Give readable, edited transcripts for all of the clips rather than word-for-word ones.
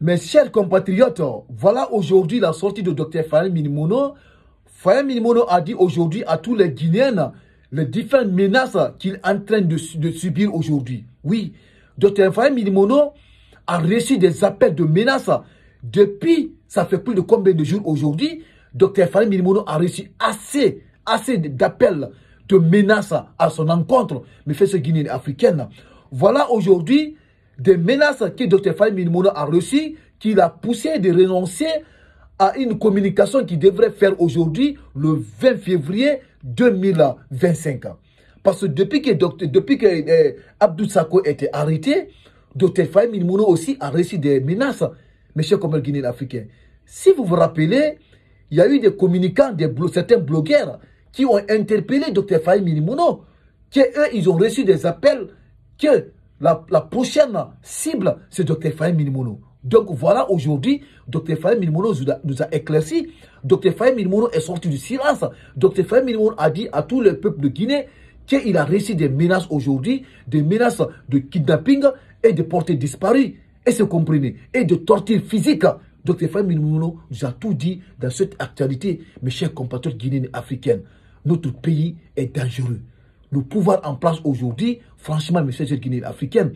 Mes chers compatriotes, voilà aujourd'hui la sortie de Dr Fayez Minimono. Fayez Minimono a dit aujourd'hui à tous les Guinéens les différentes menaces qu'il est en train de subir aujourd'hui. Oui, Dr Fayez Minimono a reçu des appels de menaces depuis, ça fait plus de combien de jours aujourd'hui, Dr Fayez Minimono a reçu assez d'appels de menaces à son encontre, mais fait ce Guinéen africaine. Voilà aujourd'hui des menaces que Dr Fayez Minimono a reçues, qui l'a poussé de renoncer à une communication qu'il devrait faire aujourd'hui, le 20 février 2025. Parce que depuis que Abdou Sako a été arrêté, Dr Fayez Minimono aussi a reçu des menaces, mes chers collègues guinéens africains. Si vous vous rappelez, il y a eu des communicants, certains blogueurs qui ont interpellé Dr Fayez Minimono, qu'eux, ils ont reçu des appels que la prochaine cible, c'est Dr Fayez Minimono. Donc voilà, aujourd'hui, Dr Fayez Minimono nous a éclairci. Dr Fayez Minimono est sorti du silence. Dr Fayez Minimono a dit à tout le peuple de Guinée qu'il a reçu des menaces aujourd'hui, des menaces de kidnapping et de portées disparues. Et se comprenez, et de torture physique. Dr Fayez Minimono nous a tout dit dans cette actualité, mes chers compatriotes guinéens africains. Notre pays est dangereux. Le pouvoir en place aujourd'hui, franchement, mes chers Guinéens africains,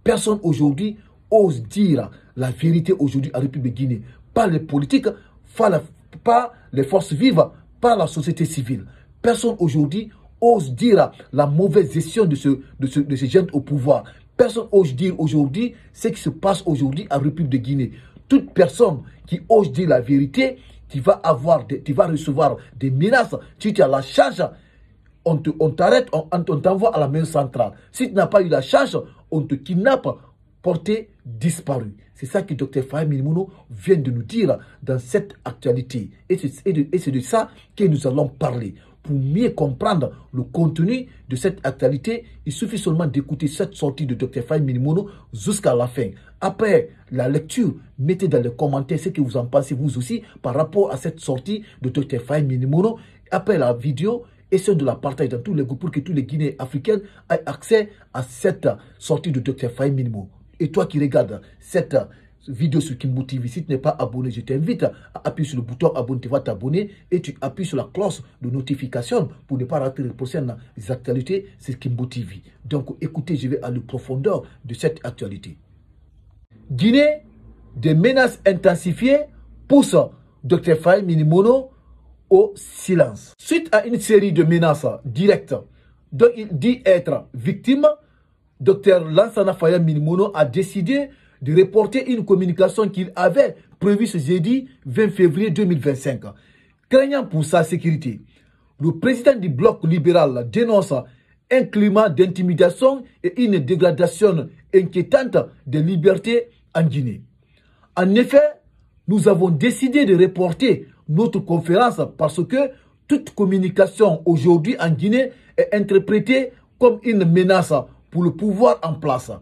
personne aujourd'hui ose dire la vérité aujourd'hui en République de Guinée. Pas les politiques, pas les forces vives, pas la société civile. Personne aujourd'hui ose dire la mauvaise gestion de ces gens au pouvoir. Personne ose dire aujourd'hui ce qui se passe aujourd'hui en République de Guinée. Toute personne qui ose dire la vérité, tu vas recevoir des menaces. Si tu as la charge, on t'arrête, on t'envoie à la main centrale. Si tu n'as pas eu la charge, on te kidnappe, porté disparu. C'est ça que Dr Fayez Minimono vient de nous dire dans cette actualité. Et c'est de ça que nous allons parler. Pour mieux comprendre le contenu de cette actualité, il suffit seulement d'écouter cette sortie de Dr Fayez Minimono jusqu'à la fin. Après la lecture, mettez dans les commentaires ce que vous en pensez vous aussi par rapport à cette sortie de Dr Fayez Minimono. Après la vidéo, essayez de la partager dans tous les groupes pour que tous les Guinéens africains aient accès à cette sortie de Dr Fayez Minimono. Et toi qui regardes cette vidéo sur Kimbo TV, si tu n'es pas abonné, je t'invite à appuyer sur le bouton abonner, tu vas t'abonner et tu appuies sur la cloche de notification pour ne pas rater les prochaines actualités sur Kimbo TV. Donc écoutez, je vais à la profondeur de cette actualité. Guinée, des menaces intensifiées poussent Dr Fayez Minimono au silence. Suite à une série de menaces directes dont il dit être victime, Dr Lansana Fayez Minimono a décidé de reporter une communication qu'il avait prévue ce jeudi 20 février 2025. Craignant pour sa sécurité, le président du bloc libéral dénonce un climat d'intimidation et une dégradation inquiétante des libertés en Guinée. En effet, nous avons décidé de reporter notre conférence parce que toute communication aujourd'hui en Guinée est interprétée comme une menace pour le pouvoir en place.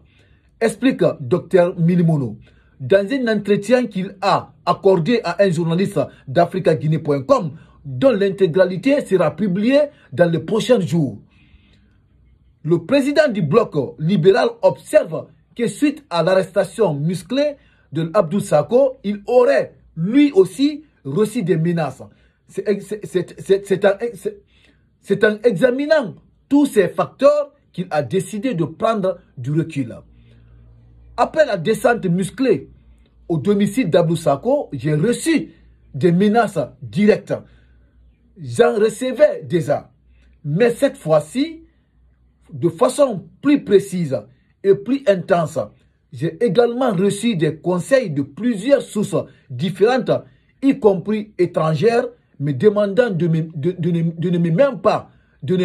Explique Dr Minimono dans un entretien qu'il a accordé à un journaliste d'africaguinée.com dont l'intégralité sera publiée dans les prochains jours. Le président du bloc libéral observe que suite à l'arrestation musclée de Abdou Sako, il aurait lui aussi reçu des menaces. C'est en examinant tous ces facteurs qu'il a décidé de prendre du recul. Après la descente musclée au domicile d'Abdou Sako, j'ai reçu des menaces directes. J'en recevais déjà. Mais cette fois-ci, de façon plus précise et plus intense, j'ai également reçu des conseils de plusieurs sources différentes, y compris étrangères, me demandant de ne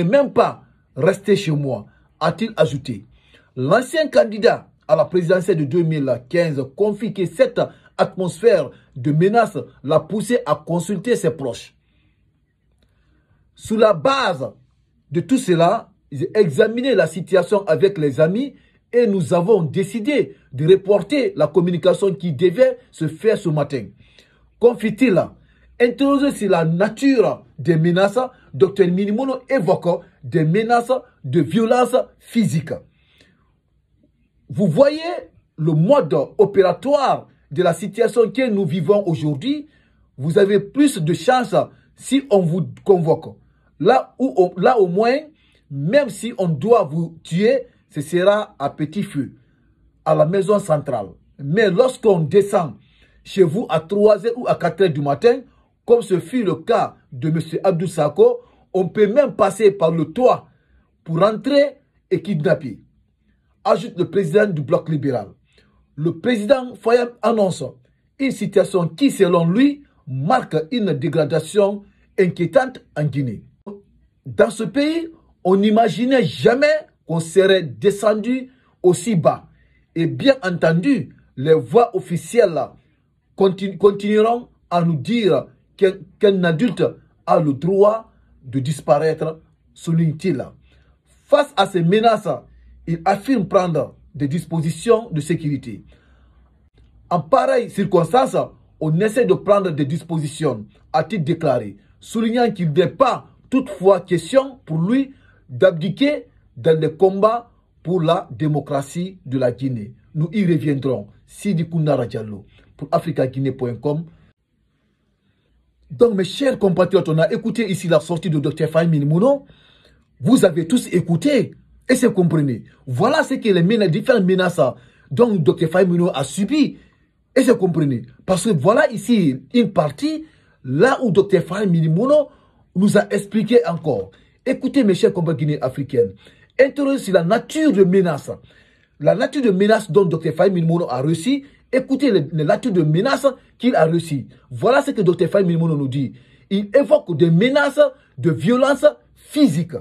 même pas rester chez moi, a-t-il ajouté. L'ancien candidat à la présidentielle de 2015 confie que cette atmosphère de menace l'a poussé à consulter ses proches. Sous la base de tout cela, j'ai examiné la situation avec les amis et nous avons décidé de reporter la communication qui devait se faire ce matin. Confie-t-il, interrogé sur la nature des menaces, Dr Minimono évoque des menaces de violence physique. Vous voyez le mode opératoire de la situation que nous vivons aujourd'hui, vous avez plus de chances si on vous convoque. Là au moins, même si on doit vous tuer, ce sera à petit feu, à la maison centrale. Mais lorsqu'on descend chez vous à 3 h ou à 4 h du matin, comme ce fut le cas de M. Abdou Sako, on peut même passer par le toit pour entrer et kidnapper. Ajoute le président du bloc libéral. Le président Faye annonce une situation qui, selon lui, marque une dégradation inquiétante en Guinée. Dans ce pays, on n'imaginait jamais qu'on serait descendu aussi bas. Et bien entendu, les voix officielles continueront à nous dire qu'un adulte a le droit de disparaître, souligne-t-il. Face à ces menaces, il affirme prendre des dispositions de sécurité. En pareille circonstance, on essaie de prendre des dispositions, a-t-il déclaré, soulignant qu'il n'est pas toutefois question pour lui d'abdiquer dans les combats pour la démocratie de la Guinée. Nous y reviendrons. Sidi Koundara Diallo pour africaguinée.com. Donc mes chers compatriotes, on a écouté ici la sortie de Dr Faye Minimono. Vous avez tous écouté et c'est comprenez. Voilà ce que les différentes menaces dont Dr Faye Minimono a subi. Et c'est comprenez. Parce que voilà ici une partie là où Dr Faye Minimono nous a expliqué encore. Écoutez mes chers compatriotes guinéens africains. Interrogez sur la nature de menace. La nature de menace dont Dr Faye Minimono a reçu. Écoutez la nature de menace qu'il a reçu. Voilà ce que Dr Faye Minimono nous dit. Il évoque des menaces de violence physique.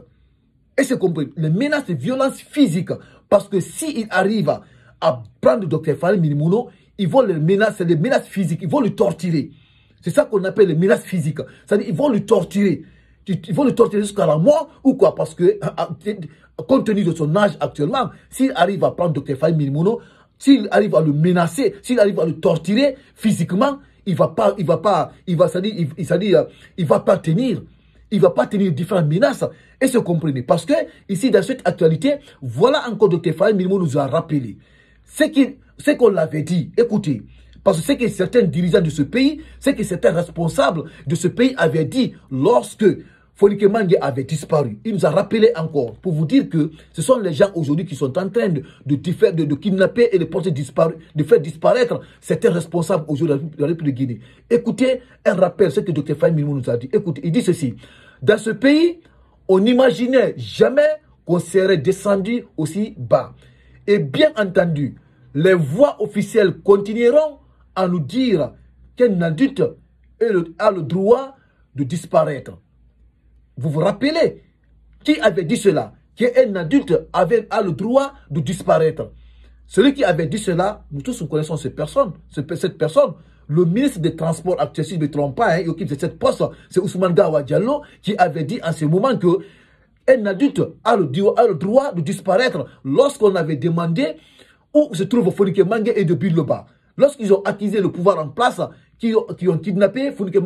Et c'est compris. Les menaces de violence physique. Parce que s'il arrive à prendre Dr Faye Minimono, ils vont les menacer, les menaces physiques, ils vont le torturer. C'est ça qu'on appelle les menaces physiques. C'est-à-dire ils vont le torturer. Ils vont le torturer jusqu'à la mort ou quoi? Parce que, compte tenu de son âge actuellement, s'il arrive à prendre Dr Faye Minimono, s'il arrive à le menacer, s'il arrive à le torturer physiquement, il va pas tenir. Il va pas tenir différentes menaces. Et se comprenez. Parce que, ici, dans cette actualité, voilà encore Dr Faye Minimono nous a rappelé. Ce qu'on l'avait dit, écoutez, parce que ce que certains dirigeants de ce pays, ce que certains responsables de ce pays avaient dit lorsque Follike Mengue avait disparu. Il nous a rappelé encore pour vous dire que ce sont les gens aujourd'hui qui sont en train de kidnapper et de faire disparaître certains responsables aujourd'hui de la République de Guinée. Écoutez un rappel, ce que Dr Faye Minimono nous a dit. Écoutez, il dit ceci. Dans ce pays, on n'imaginait jamais qu'on serait descendu aussi bas. Et bien entendu, les voix officielles continueront à nous dire qu'un adulte a le droit de disparaître. Vous vous rappelez qui avait dit cela? Qu'un adulte a le droit de disparaître. Celui qui avait dit cela, nous tous nous connaissons cette personne. Le ministre des Transports actuel, si je ne me trompe pas, il occupe cette poste, c'est Ousmane Gawa Diallo, qui avait dit en ce moment que un adulte a le droit de disparaître lorsqu'on avait demandé où se trouve Follike Mengue et de Biloba. Lorsqu'ils ont accusé le pouvoir en place, qui ont kidnappé Follike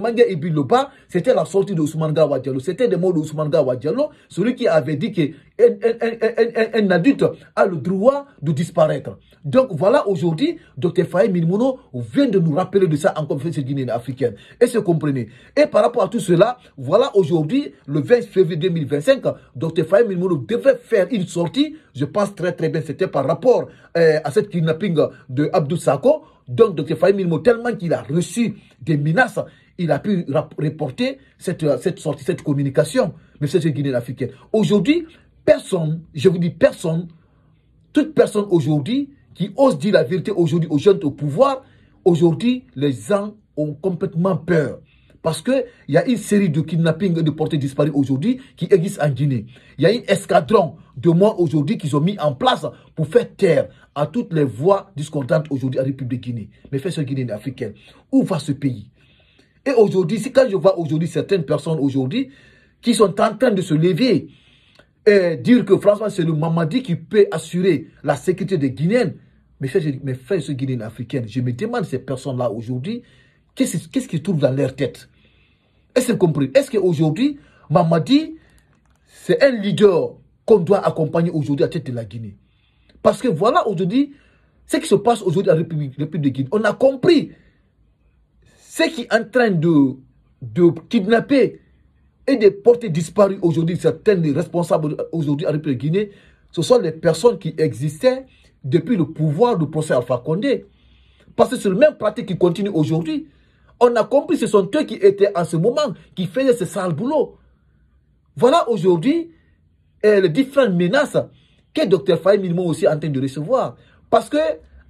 Mengue et Biloba, c'était la sortie de Ousmane Gawa Diallo. C'était des mots de Ousmane Gawa Diallo, celui qui avait dit qu'un adulte a le droit de disparaître. Donc voilà, aujourd'hui, Dr Faye Minimono vient de nous rappeler de ça en conférence guinéenne africaine. Et se comprenez. Et par rapport à tout cela, voilà aujourd'hui, le 20 février 2025, Dr Faye Minimono devait faire une sortie, je pense très bien, c'était par rapport à cette kidnapping de Abdou Sako. Donc Dr Faye Minimono, tellement qu'il a reçu des menaces, il a pu reporter cette sortie, cette communication, mais c'est guinéenne africaine. Aujourd'hui, personne, je vous dis personne, toute personne aujourd'hui qui ose dire la vérité aujourd'hui aux jeunes au pouvoir, aujourd'hui, les gens ont complètement peur. Parce qu'il y a une série de kidnappings et de portées disparues aujourd'hui qui existent en Guinée. Il y a une escadron de morts aujourd'hui qu'ils ont mis en place pour faire taire à toutes les voix discordantes aujourd'hui en République de Guinée. Mais frères guinéens africains, où va ce pays? Et aujourd'hui, quand je vois aujourd'hui certaines personnes aujourd'hui qui sont en train de se lever et dire que franchement c'est le Mamadi qui peut assurer la sécurité des Guinéens, mes frères guinéens africains, je me demande ces personnes-là aujourd'hui, qu'est-ce qu'ils trouvent dans leur tête? Est-ce que compris? Est-ce qu'aujourd'hui, Mamadi, c'est un leader qu'on doit accompagner aujourd'hui à la tête de la Guinée? Parce que voilà, aujourd'hui, Ce qui se passe aujourd'hui en République de Guinée, on a compris ce qui est en train de kidnapper et de porter disparu aujourd'hui certains responsables aujourd'hui en République de Guinée. Ce sont les personnes qui existaient depuis le pouvoir du procès Alpha Condé. Parce que c'est le même pratique qui continue aujourd'hui. On a compris que ce sont eux qui étaient en ce moment, qui faisaient ce sale boulot. Voilà aujourd'hui les différentes menaces que Dr Faye Minimono aussi est en train de recevoir. Parce que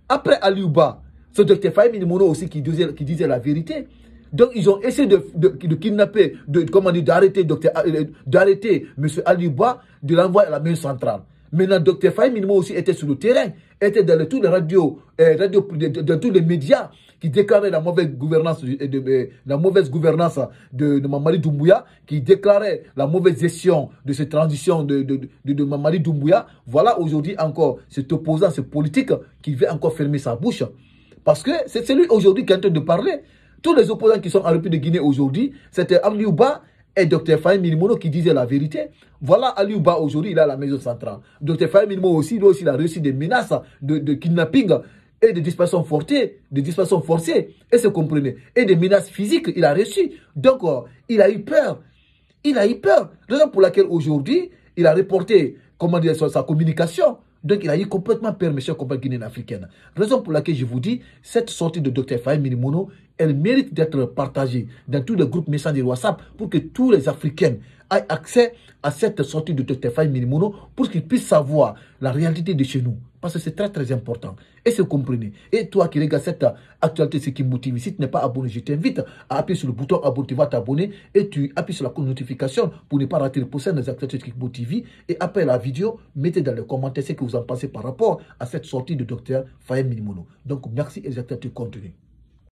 après Aliouba, c'est Dr Faye Minimono aussi qui disait la vérité. Donc ils ont essayé de kidnapper, d'arrêter M. Aliouba, de l'envoyer à la maison centrale. Maintenant, Dr Faye Minimono aussi était sur le terrain, était dans toutes les radios, dans tous les médias qui déclaraient la mauvaise gouvernance de Mamadi Doumbouya, qui déclarait la mauvaise gestion de cette transition de Mamadi Doumbouya. Voilà aujourd'hui encore cet opposant, ce politique qui veut encore fermer sa bouche. Parce que c'est lui aujourd'hui qui est en train de parler. Tous les opposants qui sont en République de Guinée aujourd'hui, c'était Aliouba et Dr Faye Minimono qui disaient la vérité. Voilà Aliouba aujourd'hui, il est à la maison centrale. Dr Faye Minimono aussi, lui aussi, il a reçu des menaces de kidnapping et de disparition forcée, et se comprenez, et des menaces physiques, il a reçu. Donc, il a eu peur. Il a eu peur. Raison pour laquelle aujourd'hui, il a reporté, comment dire, sa communication. Donc, il a eu complètement peur, mes chers compatriotes guinéens africains. Raison pour laquelle je vous dis, cette sortie de Dr Faye Minimono, elle mérite d'être partagée dans tous les groupes Messenger WhatsApp pour que tous les Africains aient accès à cette sortie de Dr Faye Minimono pour qu'ils puissent savoir la réalité de chez nous. Parce que c'est très très important. Et se comprenez. Et toi qui regardes cette actualité, ce qui me motive, si tu n'es pas abonné, je t'invite à appuyer sur le bouton abonner, tu vas t'abonner et tu appuies sur la notification pour ne pas rater le prochain des actualités qui motivent. Et après la vidéo, mettez dans les commentaires ce que vous en pensez par rapport à cette sortie de Dr Faye Minimono. Donc merci et les actualités continuent.